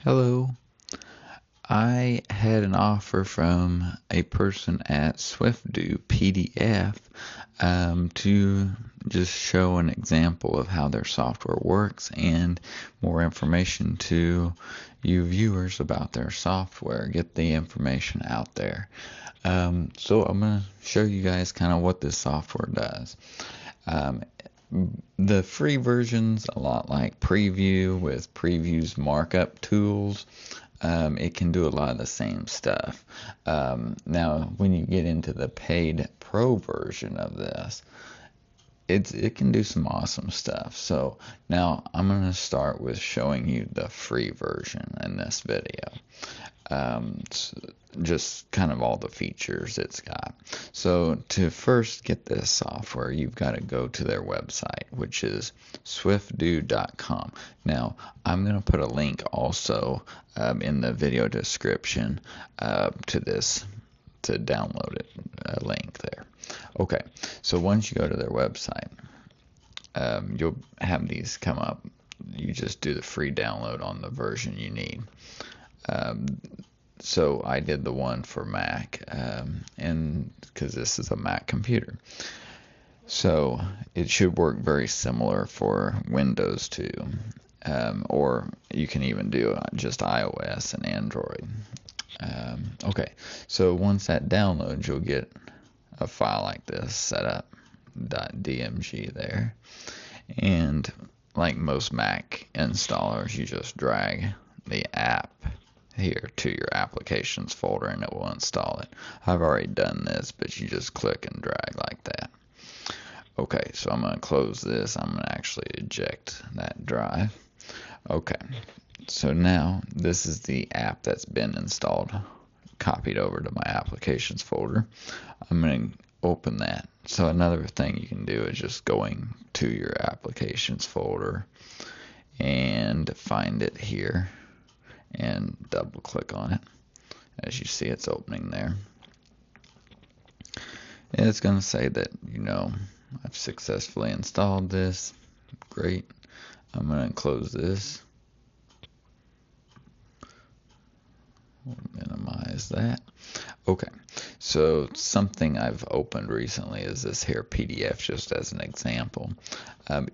Hello. I had an offer from a person at SwifDoo PDF to just show an example of how their software works and more information to you viewers about their software. Get the information out there. So I'm going to show you guys kind of what this software does. Um, the free version's a lot like Preview with Preview's markup tools. It can do a lot of the same stuff. Now, when you get into the paid pro version of this, it can do some awesome stuff. So now I'm going to start with showing you the free version in this video. Just kind of all the features it's got. So to first get this software, you've got to go to their website, which is SwifDoo.com. Now, I'm going to put a link also in the video description to this, to download it, a link there. Okay, so once you go to their website, you'll have these come up. You just do the free download on the version you need. So I did the one for Mac, and because this is a Mac computer. So it should work very similar for Windows too, or you can even do just iOS and Android. Okay, so once that downloads, you'll get a file like this, setup.dmg there, and like most Mac installers, you just drag the app here to your applications folder and it will install it. I've already done this, but you just click and drag like that. Okay, so I'm going to close this. I'm going to actually eject that drive. Okay, so now this is the app that's been installed, copied over to my applications folder. I'm going to open that. So another thing you can do is just going to your applications folder and find it here and double click on it. As you see, it's opening there. And it's going to say that, I've successfully installed this. Great. I'm going to close this. We'll minimize that. Okay, so something I've opened recently is this here PDF, just as an example.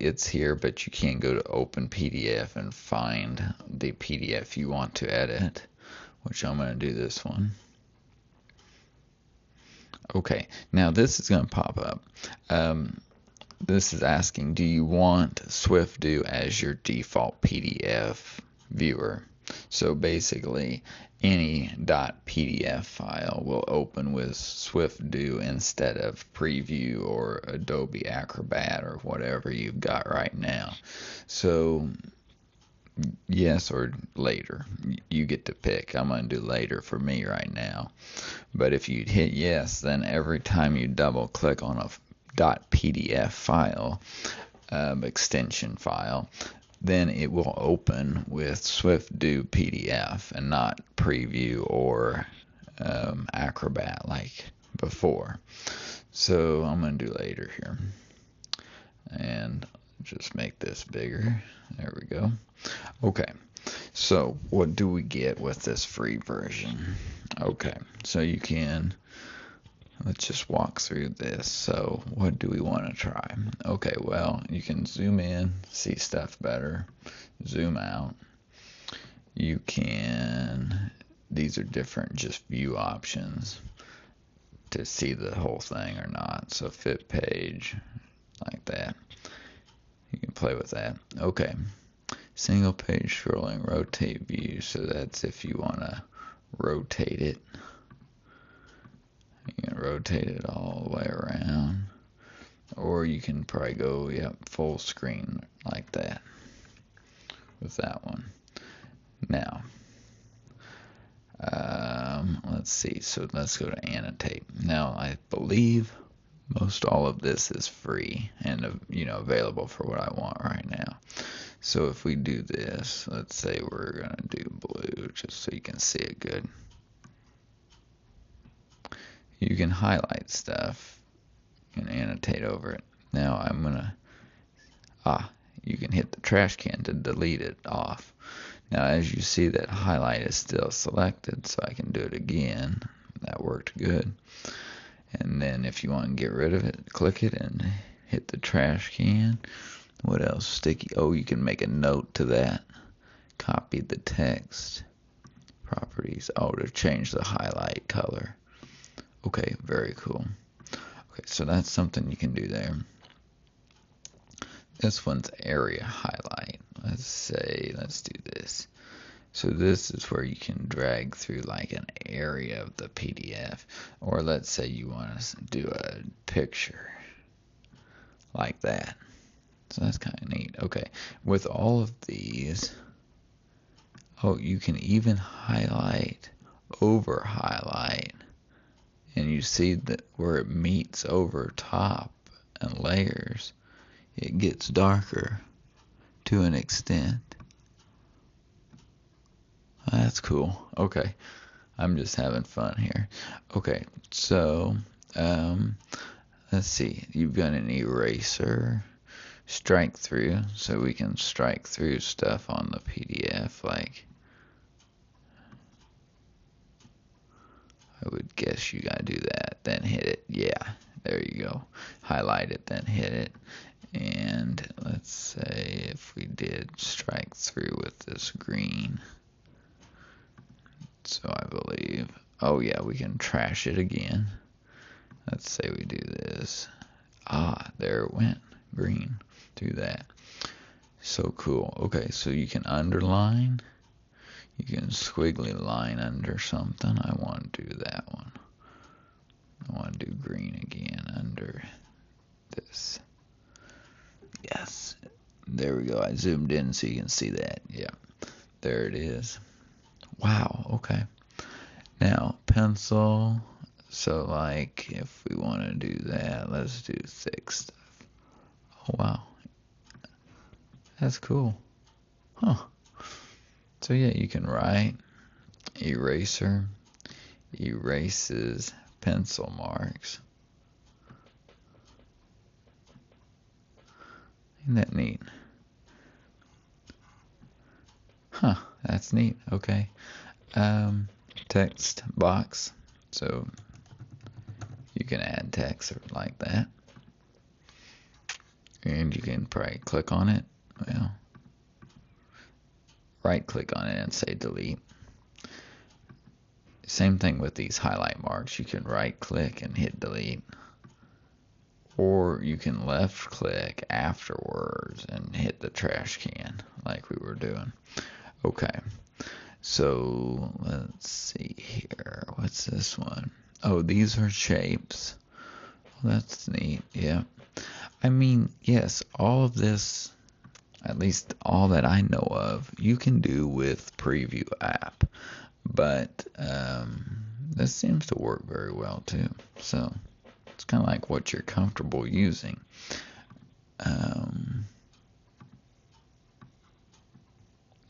It's here, but you can't go to Open PDF and find the PDF you want to edit, which I'm going to do this one. Okay, now this is going to pop up. This is asking, do you want SwifDoo as your default PDF viewer? So basically, any .pdf file will open with SwifDoo instead of Preview or Adobe Acrobat or whatever you've got right now. So yes, or later. You get to pick. I'm going to do later for me right now. But if you hit yes, then every time you double click on a .pdf file, extension file, then it will open with SwifDoo PDF and not Preview or Acrobat like before. So I'm going to do later here. And just make this bigger. There we go. Okay, so what do we get with this free version? Okay, so you can, let's just walk through this. So what do we want to try? Okay, well, you can zoom in, see stuff better, zoom out. You can, these are different just view options to see the whole thing or not. So fit page, like that. You can play with that. Okay. Single page scrolling, rotate view. So that's if you want to rotate it. You can rotate it all the way around. Or you can probably go, full screen like that with that one. Now, let's see. So let's go to Annotate. Now, I believe most all of this is free and available for what I want right now. So if we do this, let's say we're gonna do blue, just so you can see it good. You can highlight stuff and annotate over it. Now I'm gonna you can hit the trash can to delete it off. Now, as you see, that highlight is still selected, so I can do it again. That worked good. And then if you want to get rid of it, click it and hit the trash can. What else? Sticky. Oh, you can make a note to that. Copy the text. Properties. Oh, to change the highlight color. Okay, very cool. Okay, so that's something you can do there. This one's area highlight. Let's do this. So this is where you can drag through like an area of the PDF. Or let's say you want to do a picture like that. So that's kind of neat. Okay, with all of these, oh, you can even highlight, over highlight, and you see that where it meets over top and layers, it gets darker to an extent. That's cool. Okay, I'm just having fun here. Okay, so let's see. You've got an eraser, strike through, so we can strike through stuff on the PDF. Like, I would guess you gotta do that. Then hit it. Yeah, there you go. Highlight it, then hit it. And let's say if we did strike through with this green. So I believe, oh yeah, we can trash it again. Let's say we do this. Ah, there it went, green, do that. So cool. Okay, so you can underline. You can squiggly line under something. I want to do that one. I want to do green again under this. Yes, there we go. I zoomed in so you can see that. Yeah, there it is. Wow, okay. Now, pencil. So, like, if we want to do that, let's do thick stuff. Oh, wow. That's cool. Huh. So, yeah, you can write. Eraser. Erases pencil marks. Isn't that neat? Huh, that's neat. Okay. Text box. So you can add text like that. And you can probably click on it. Well, right click on it and say delete. Same thing with these highlight marks. You can right click and hit delete. Or you can left click afterwards and hit the trash can like we were doing. Okay, so let's see here. What's this one? Oh, these are shapes. Well, that's neat. Yeah. I mean, yes, all of this, at least all that I know of, you can do with Preview app. But this seems to work very well too. So it's kind of like what you're comfortable using.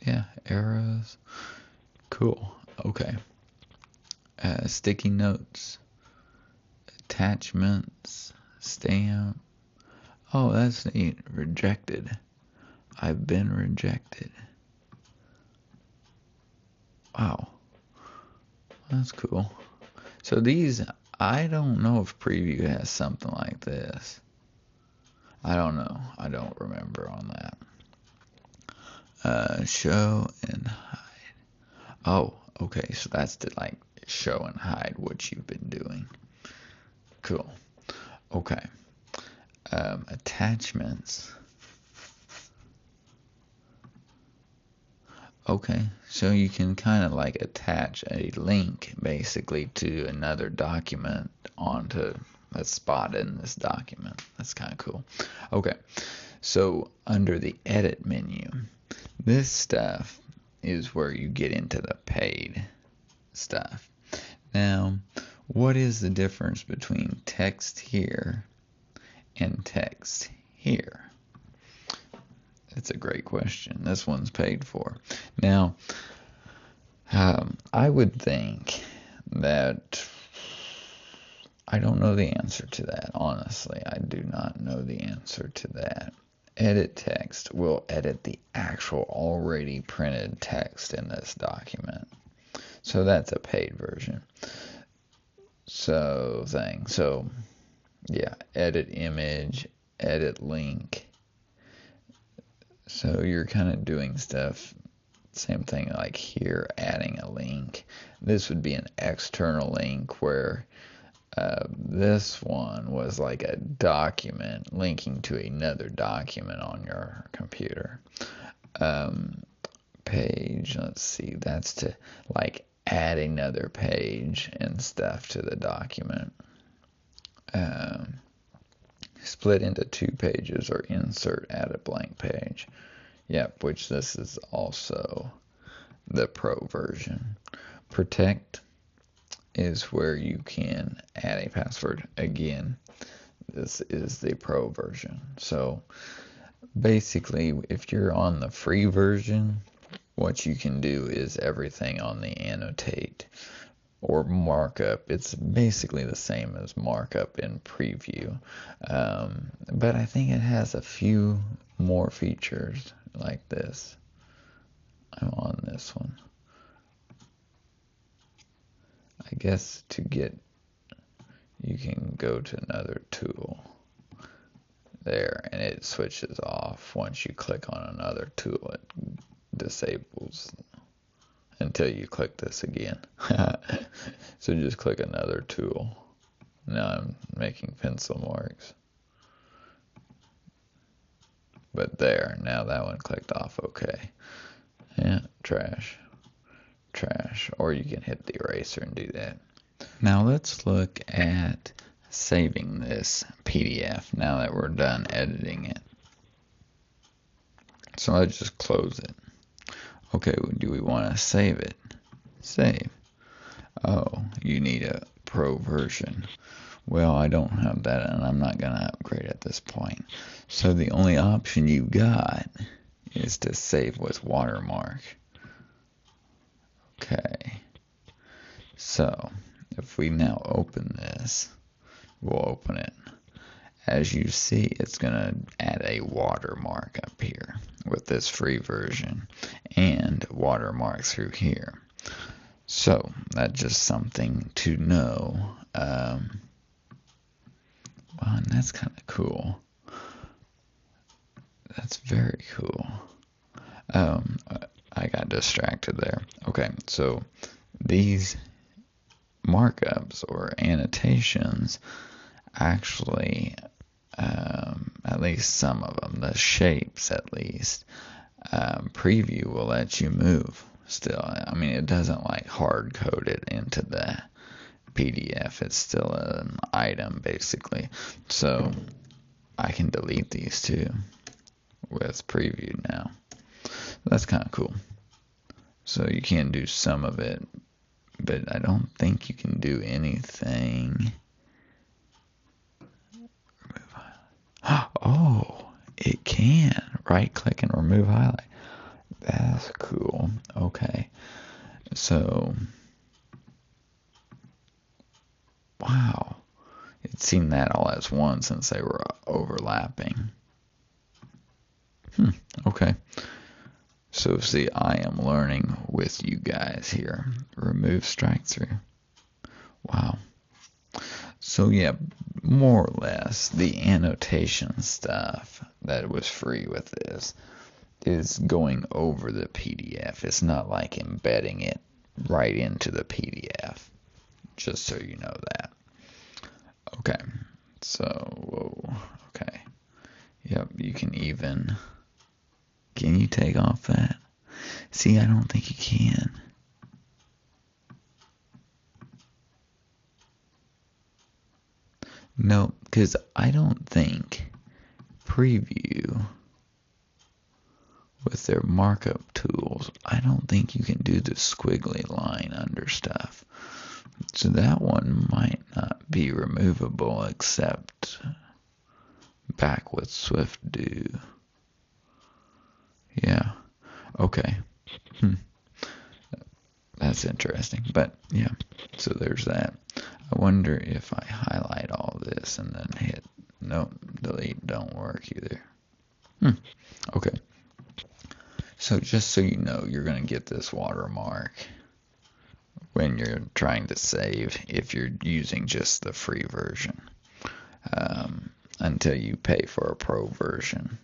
Yeah, arrows. Cool. Okay. Sticky notes. Attachments. Stamp. Oh, that's neat. Rejected. I've been rejected. Wow. That's cool. So these, I don't know if Preview has something like this. I don't know. I don't remember on that. Show and hide. Oh, okay. So that's to like show and hide what you've been doing. Cool. Okay. Attachments. Okay, so you can kind of like attach a link basically to another document onto a spot in this document. That's kind of cool. Okay, so under the edit menu, this stuff is where you get into the paid stuff. Now, what is the difference between text here and text here? It's a great question. This one's paid for. Now, I would think that I don't know the answer to that. Honestly, I do not know the answer to that. edit text will edit the actual already printed text in this document. So that's a paid version. So yeah, edit image, edit link. So you're kind of doing stuff, same thing like here, adding a link. This would be an external link, where this one was like a document linking to another document on your computer. Page, let's see, that's to like add another page and stuff to the document. Split into 2 pages, or insert, add a blank page. Yep, which this is also the pro version. Protect is where you can add a password. Again, this is the pro version. So basically, if you're on the free version, what you can do is everything on the Annotate or Markup. It's basically the same as Markup in preview, but I think it has a few more features like this. I'm on this one. I guess to get, you can go to another tool there, and it switches off. Once you click on another tool, it disables until you click this again. So just click another tool. Now I'm making pencil marks. But there, now that one clicked off. Okay. Yeah, trash. Or you can hit the eraser and do that. Now let's look at saving this PDF now that we're done editing it. So let's just close it. Okay, do we want to save it? Save. Oh, you need a pro version. Well, I don't have that, and I'm not going to upgrade at this point. So the only option you got is to save with watermark. Okay. So if we now open this, we'll open it. As you see, it's going to add a watermark up here with this free version, and watermark through here. So that's just something to know. Wow, and that's kind of cool. That's very cool. I got distracted there. Okay, so these markups or annotations actually, at least some of them, the shapes at least, preview will let you move still. I mean, it doesn't like hard code it into the PDF. It's still an item basically. So I can delete these too with preview now. That's kind of cool. So you can do some of it, but I don't think you can do anything. Oh, it can. Right click and remove highlight. That's cool. Okay. So, wow. It's seen that all as one since they were overlapping. Okay. So see, I am learning with you guys here. Remove strike through. Wow. So yeah, more or less, the annotation stuff that was free with this is going over the PDF. It's not like embedding it right into the PDF. Just so you know that. Okay. So, whoa. Okay. Yep, you can even... Can you take off that? See, I don't think you can. No, because I don't think preview with their markup tools, I don't think you can do the squiggly line under stuff. So that one might not be removable except back with SwifDoo. Yeah. Okay. That's interesting. But yeah, so there's that. I wonder if I highlight all this and then hit, nope, delete, don't work either. Okay. So just so you know, you're going to get this watermark when you're trying to save if you're using just the free version, until you pay for a pro version.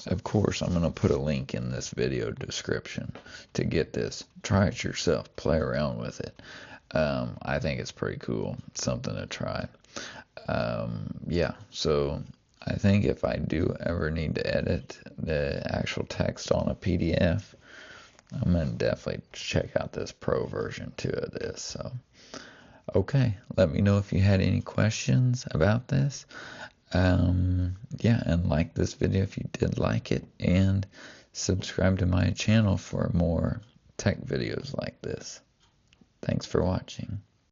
Of course, I'm going to put a link in this video description to get this. Try it yourself. Play around with it. I think it's pretty cool. It's something to try. Yeah, so I think if I do ever need to edit the actual text on a PDF, I'm going to definitely check out this pro version too of this. So, okay, let me know if you had any questions about this. Yeah, and like this video if you did like it, and subscribe to my channel for more tech videos like this. Thanks for watching.